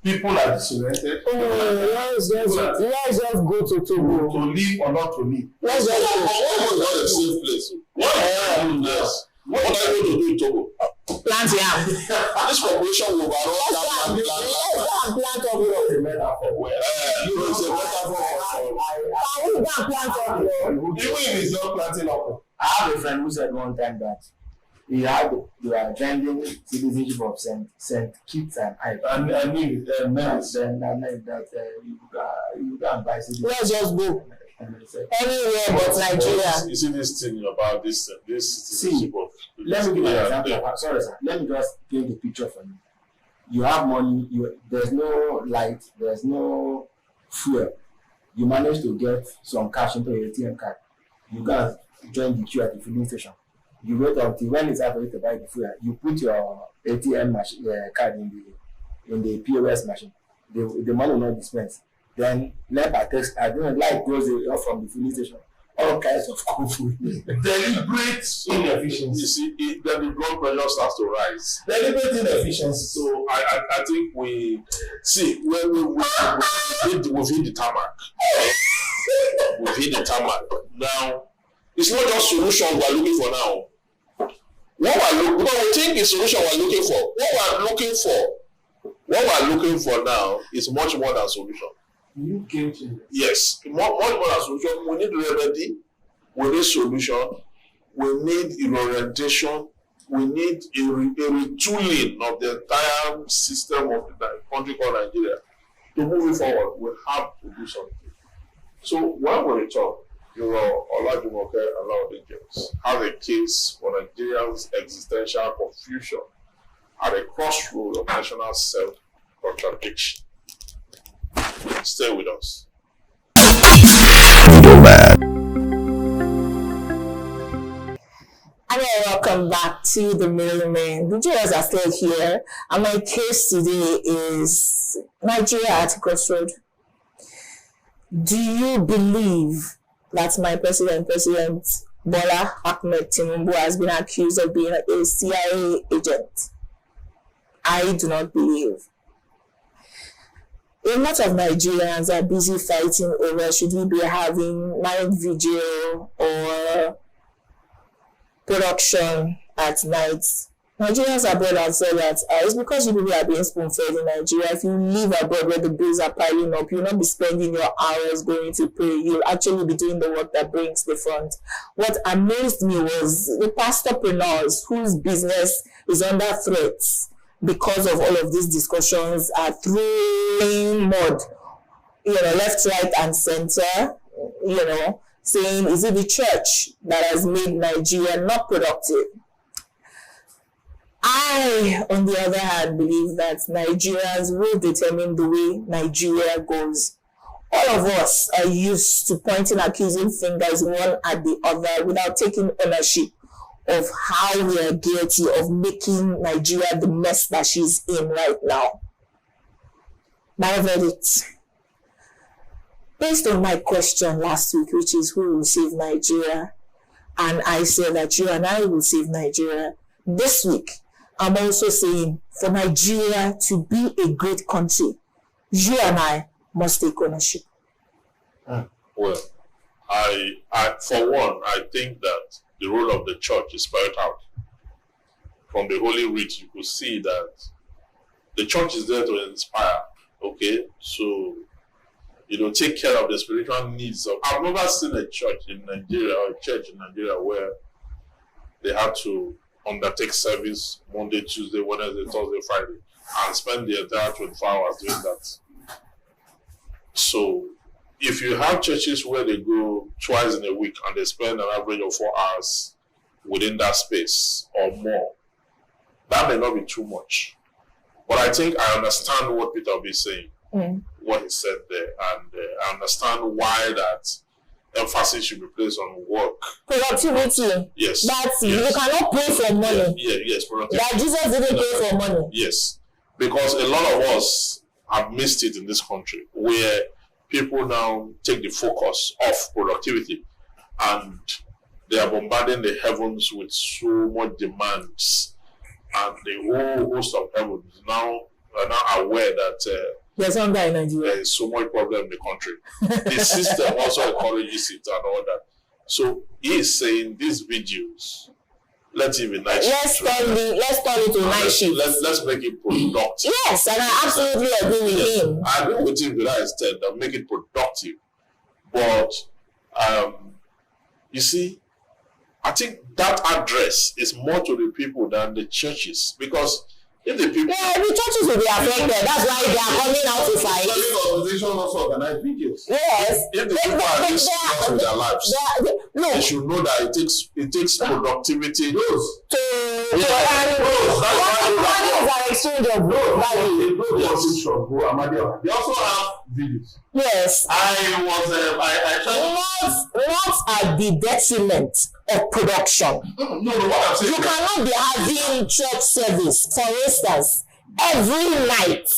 People are disoriented. Let's just go to Togo. To live or not to live. Let's just go. Togo is not a safe place. What are you going to do in Togo? Plant yam. This corporation will overrun that Plant of A metaphor where it's a metaphor even if it's not planting up. I have a friend who said one time that they are attending citizenship of Saint Kitts and Ives. And I mean, that you go and buy citizenship. Let's just go anywhere but Nigeria. You see this thing about this citizenship of. Let me give you an example. Sorry, sir. Let me just paint the picture for you. You have money. There's no light. There's no fuel. You manage to get some cash into your ATM card. You guys join the queue at the filling station. You wait until when it's time for you to buy the fuel. You put your ATM machine card in the POS machine. The money will not dispense. Then NEPA takes. I don't know, light goes off from the filling station. All kinds of food. Deliberate inefficiency. You see, then the blood pressure starts to rise. Deliberate inefficiency. So I think we see when we've hit the tarmac. We've hit the tarmac. Now, it's not just solution we're looking for now. Because we think the solution we're looking for. What we're looking for now is much more than solution. New game changer. Yes, much more than solution. We need remedy. We need solution. We need orientation. We need a retooling of the entire system of the country called Nigeria. To move it forward, we have to do something. So when we return, Olajumoke and Nnamdi have a case for Nigeria's existential confusion at a crossroads of national self-contradiction. Stay with us. And welcome back to the Middleman. The jurors are still here, and my case today is Nigeria at Crossroads. Do you believe that my President Bola Ahmed Tinubu has been accused of being a CIA agent? I do not believe. A lot of Nigerians are busy fighting over should we be having night vigil or production at night. Nigerians abroad have said that it's because you people are being spoon-fed in Nigeria. If you live abroad where the bills are piling up, you'll not be spending your hours going to pray. You'll actually be doing the work that brings the front. What amazed me was the pastorpreneurs whose business is under threat because of all of these discussions are throwing mud, left, right, and center, saying, is it the church that has made Nigeria not productive? I, on the other hand, believe that Nigerians will determine the way Nigeria goes. All of us are used to pointing accusing fingers one at the other without taking ownership of how we are guilty of making Nigeria the mess that she's in right now. My verdict. Based on my question last week, which is who will save Nigeria, and I said that you and I will save Nigeria, this week, I'm also saying for Nigeria to be a great country, you and I must take ownership. Well, for one, I think that the role of the church is spelled out. From the Holy Writ, you could see that the church is there to inspire. Okay, so take care of the spiritual needs of. I've never seen a church in Nigeria or a church in Nigeria where they had to undertake service Monday, Tuesday, Wednesday, Thursday, Friday, and spend the entire 24 hours doing that. So if you have churches where they go twice in a week and they spend an average of 4 hours within that space or more, that may not be too much. But I think I understand what Peter is saying, what he said there, and I understand why that emphasis should be placed on work. Productivity. Yes. That's yes. You cannot pay for money. Yes, productivity. That Jesus didn't pay for money. Yes. Because a lot of us have missed it in this country, where people now take the focus off productivity and they are bombarding the heavens with so much demands, and the whole host of heavens now are now aware that there's hunger in Nigeria. There is so much problem in the country. The system also encourages it and all that. So he is saying these videos, let's even night let's turn it to night shift. Let's make it productive. Yes, and I absolutely agree with him. I agree with him to that extent, that make it productive. But you see, I think that address is more to the people than the churches, because if the people, the churches will be affected. That's why they are coming out to fight. The organization also organize videos. Yes. If the people are this serious with their lives, they should know that it takes productivity to exchange of value. They also have videos. Yes. I not at the detriment of production. No, what I'm saying. You cannot be having church service, for instance, every night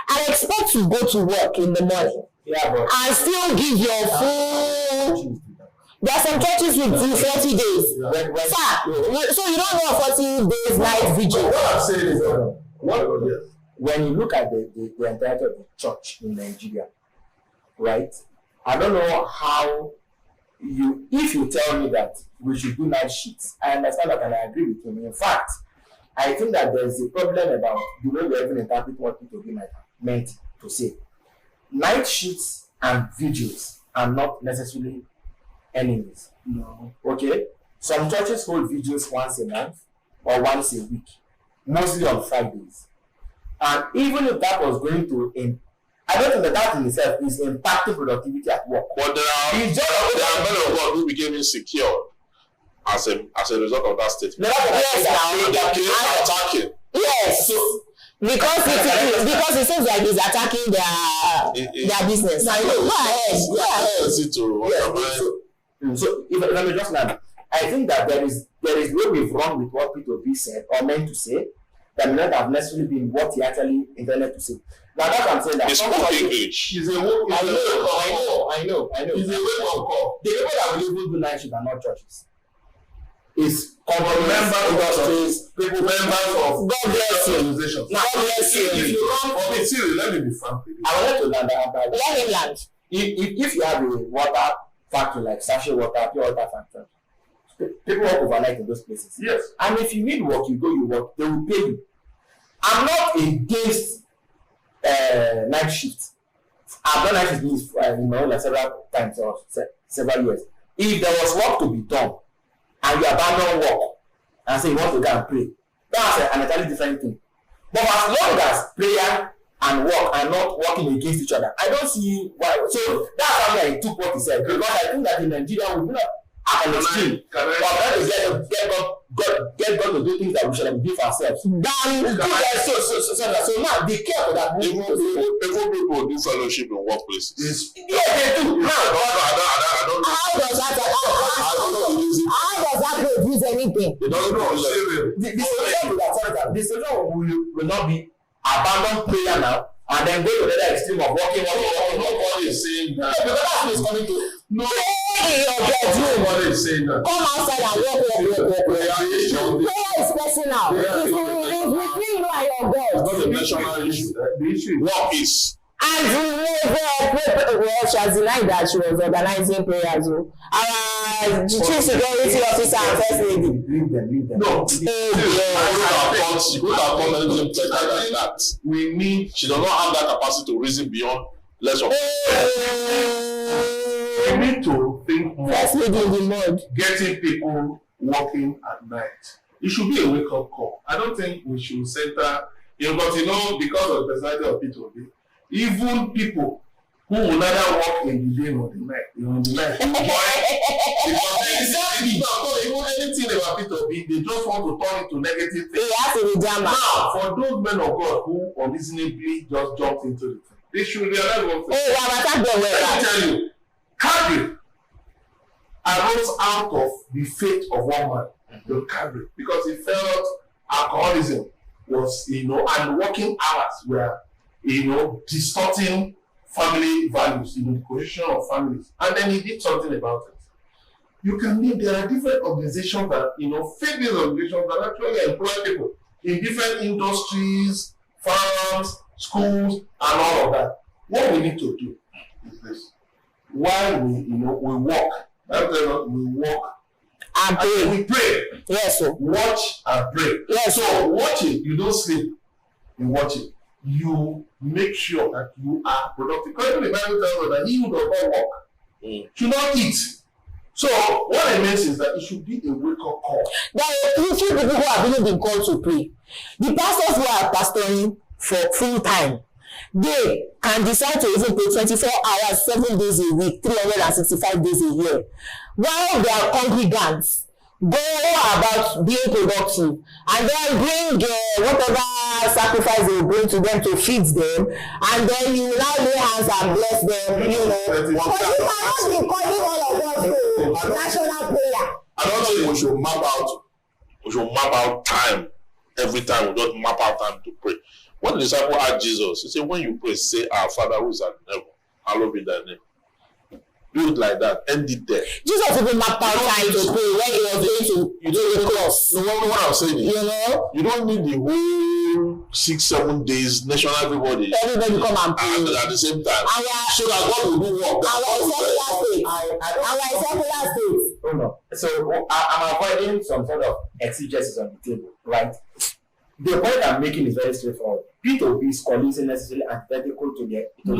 and expect to go to work in the morning and still give your full. There are some churches with 40 days. Sir, so you don't know 40 days night vigil. What I'm saying is when you look at the entirety of the church in Nigeria, right? I don't know how if you tell me that we should do night shifts, I understand that and I agree with you. In fact, I think that there is a problem about the way we even interpret what people meant to say. Night shifts and vigils are not necessarily enemies. no. Okay? Some churches hold vigils once a month or once a week, mostly on Fridays. And even if that was going to I don't think that in itself is impacting productivity at work. But there are men of God who became insecure as a result of that statement. Attacking. Yes. So, because it seems like he's attacking their business. Go ahead. So if let me just land. I think that there is no way wrong with what Peter B said or meant to say that may not have necessarily been what he actually intended to say. Now that's what I'm saying. That it's not English. I know. It's a wake-up call. The people that will even do night shift are not churches. It's members industries, people members of God bless you. organizations. God bless you. If you run for me, seriously, let me be frank with you. I wanted to land that. Let him land. If you have a water factory like sachet water, pure water factory, people work overnight in those places. Yes. And if you need work, you work. They will pay you. I'm not against night shift. I've done night shift like several times or several years. If there was work to be done and you abandon work and say you want to go and pray, that's an entirely different thing. But as long as prayer and work are not working against each other, I don't see why. So that's how I took what he said, because I think that in Nigeria we do not have an extreme. But that is get God to do things that we should give ourselves. So now they care for that. Even people do fellowship in workplaces. Yeah, they do. Now, I don't know. How does that produce anything? They don't know. The solution will not be abandon prayer now and then go to the other extreme of working. Nobody is saying that. Because that's what it's coming to. No. In your bedroom. Nobody is saying that. Come outside and work. Prayer is personal. It's between you and your God. It's not a national issue. The issue is Work is. And she has denied that she was organizing prayers. Our chief security officer and first lady. Leave them. no. She could have done anything better than that. She does not have that capacity to reason beyond less of. We need to think more First lady in the mud. getting people working at night. It should be a wake-up call. I don't think we should center, but because of the personality of P2B, even people who will neither work in the day nor the night, because even anything about P2B, they just want to turn it to negative things. Now, for those men of God who unreasonably just jumped into the thing, they should realize one thing. Let me tell you, Calvary arose out of the faith of one man, Calvary, because he felt alcoholism was, and working hours were, distorting family values, the cohesion of families, and then he did something about it. There are different organizations that, faith-based organizations that actually employ people in different industries, farms, schools, and all of that. What we need to do is this. While we work, we work and pray. We pray. Yes, sir. Watch and pray. Yes. So watching, you don't sleep. You watch it. You make sure that you are productive. Because the Bible tells us that he who does not work should not eat. So what it means is that it should be a wake-up call. There are few people who have even been called to pray. The pastors who are pastoring for full time, they can decide to even pray 24 hours, 7 days a week, 365 days a year. While their congregants go about being productive and then bring whatever sacrifice they bring to them to feed them, and then you now lay hands and bless them, But you cannot be calling all of us to national prayer. I don't think we should map out time every time. We don't map out time to pray. When the disciple asked Jesus, he said, when you pray, say, our Father who is at heaven, hallowed be thy name. Do it like that, end it there. Jesus even mapped out time to pray when he was going to do the cross. No, what I'm saying is, you don't need the whole 6-7 days, national everybody come and pray at the same time. So that God will do work. Our secular state. No. So I'm avoiding some sort of exegesis on the table, right? The point I'm making is very straightforward. P2B is isn't necessarily antithetical to the No.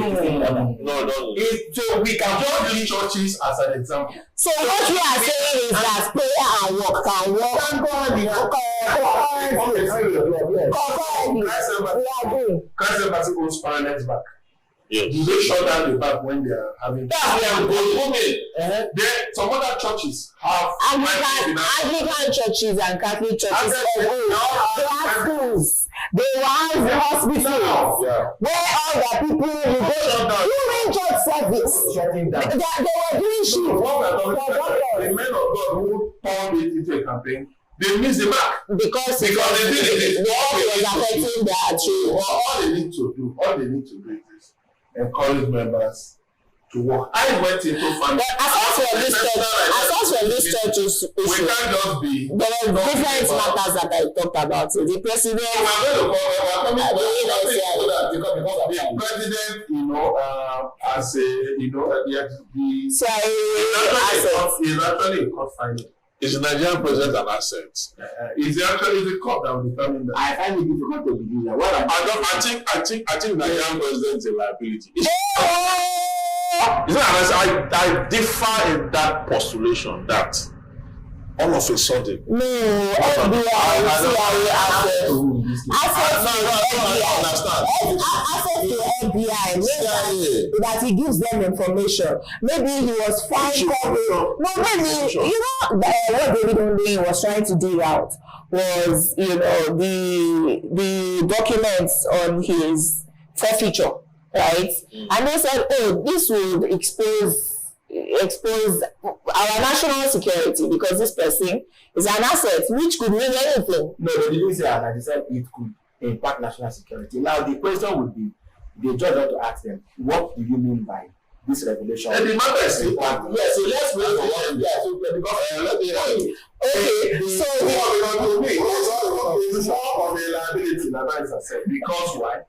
So we can just use churches as an example. So what we are saying is that prayer and work can work. Christ Embassy owns parallels back. Yes. Do they shut down the back when they are having? Then some other churches have Anglican churches and Catholic churches. They have schools. They have hospitals where all the people during church service. They were doing shit. The men of God who turned it into a campaign, they miss the mark because they did was affecting their children. All they need to do is this: encourage members to work. I went into family. As for this church, we can't just be. There are different matters that I talked about. So the president, the president, as is actually a court finding. Is the Nigerian president an asset? Is the court that will determine that? I find it difficult to believe that. I think Nigerian president is a liability. I differ in that postulation that all of a sudden. No, FBI that he gives them information. Maybe he was fine. What David Only was trying to dig out was, the documents on his forfeiture, right? And they said, this would expose our national security because this person is an asset which could mean anything. No, they didn't say that. They said it could impact national security. Now the question would be, the judge ought to ask them, what do you mean by this revelation? And the matter is important. Yes, so let's wait for one. It's more of a liability than an asset. Because why?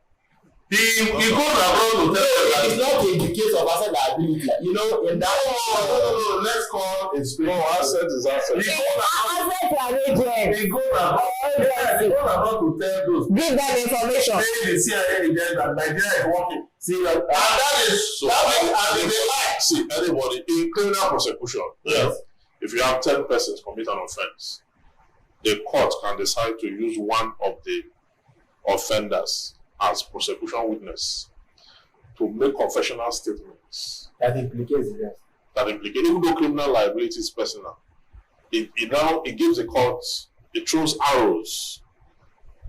He goes around to tell them that it's not in the case of asset liability. In that one, let's call it spirit. No, asset is asset. He goes around to tell those. Give them information. Say the CIA agent that Nigeria is working. See, and that is so. See, anybody in criminal prosecution. Yes. If if you have 10 persons commit an offense, the court can decide to use one of the offenders as prosecution witness to make confessional statements That implicates the rest. that implicate, even though criminal liability is personal. It gives the court, it throws arrows.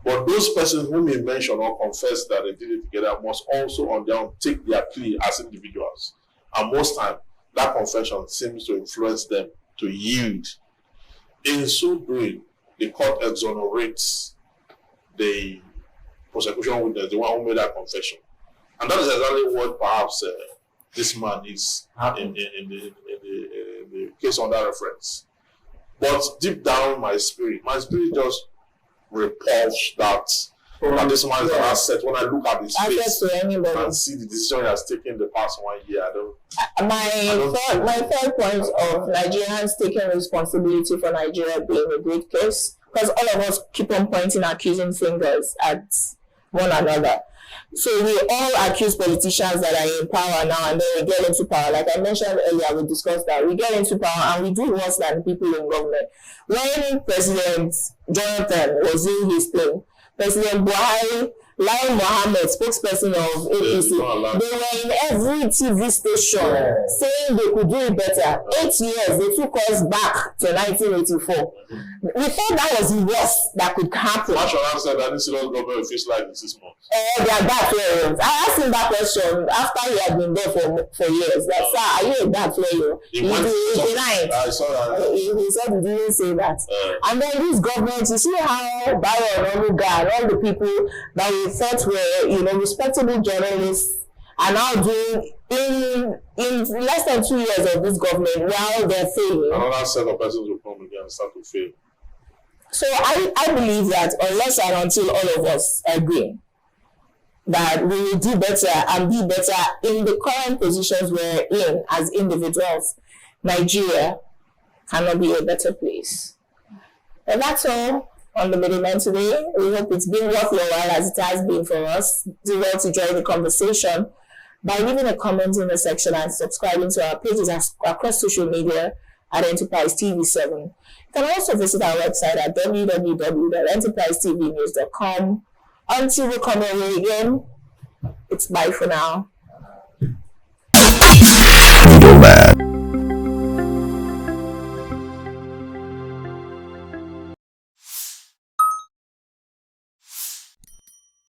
But those persons who may mention or confess that they did it together must also on their own take their plea as individuals. And most times, that confession seems to influence them to yield. In so doing, the court exonerates the prosecution witness, the one who made that confession. And that is exactly what perhaps this man is in the case under reference. But deep down my spirit just repulsed that this man is an asset. When I look at his face and see the decision he has taken in the past 1 year, my third point of Nigerians taking responsibility for Nigeria being a great case, because all of us keep on pointing accusing fingers at one another. So we all accuse politicians that are in power now, and then we get into power. Like I mentioned earlier, we discussed that. We get into power and we do worse than people in government. When President Jonathan was in his plane, President Buhari, Lai Mohammed, spokesperson of APC, they were in every TV station saying they could do it better. 8 years, they took us back to 1984. We thought that was the worst that could happen. Marshall said that this serious government feels like in 6 months. They are back players. I asked him that question after he had been there for years. Like, sir, are you a bad player? He denied. I saw that. He said he didn't say that. And then this government, you see how Bayo and Oluga and all the people that we thought were, respectable journalists are now doing in less than 2 years of this government while they're failing. Another set of persons will come again and start to fail. So I believe that unless and until all of us agree that we will do better and be better in the current positions we're in as individuals, Nigeria cannot be a better place. And that's all on the Middleman today. We hope it's been worth your while as it has been for us. Do well to join the conversation by leaving a comment in the section and subscribing to our pages across social media at Enterprise TV7. You can also visit our website at www.enterprisetvnews.com. Until we come your way again, it's bye for now.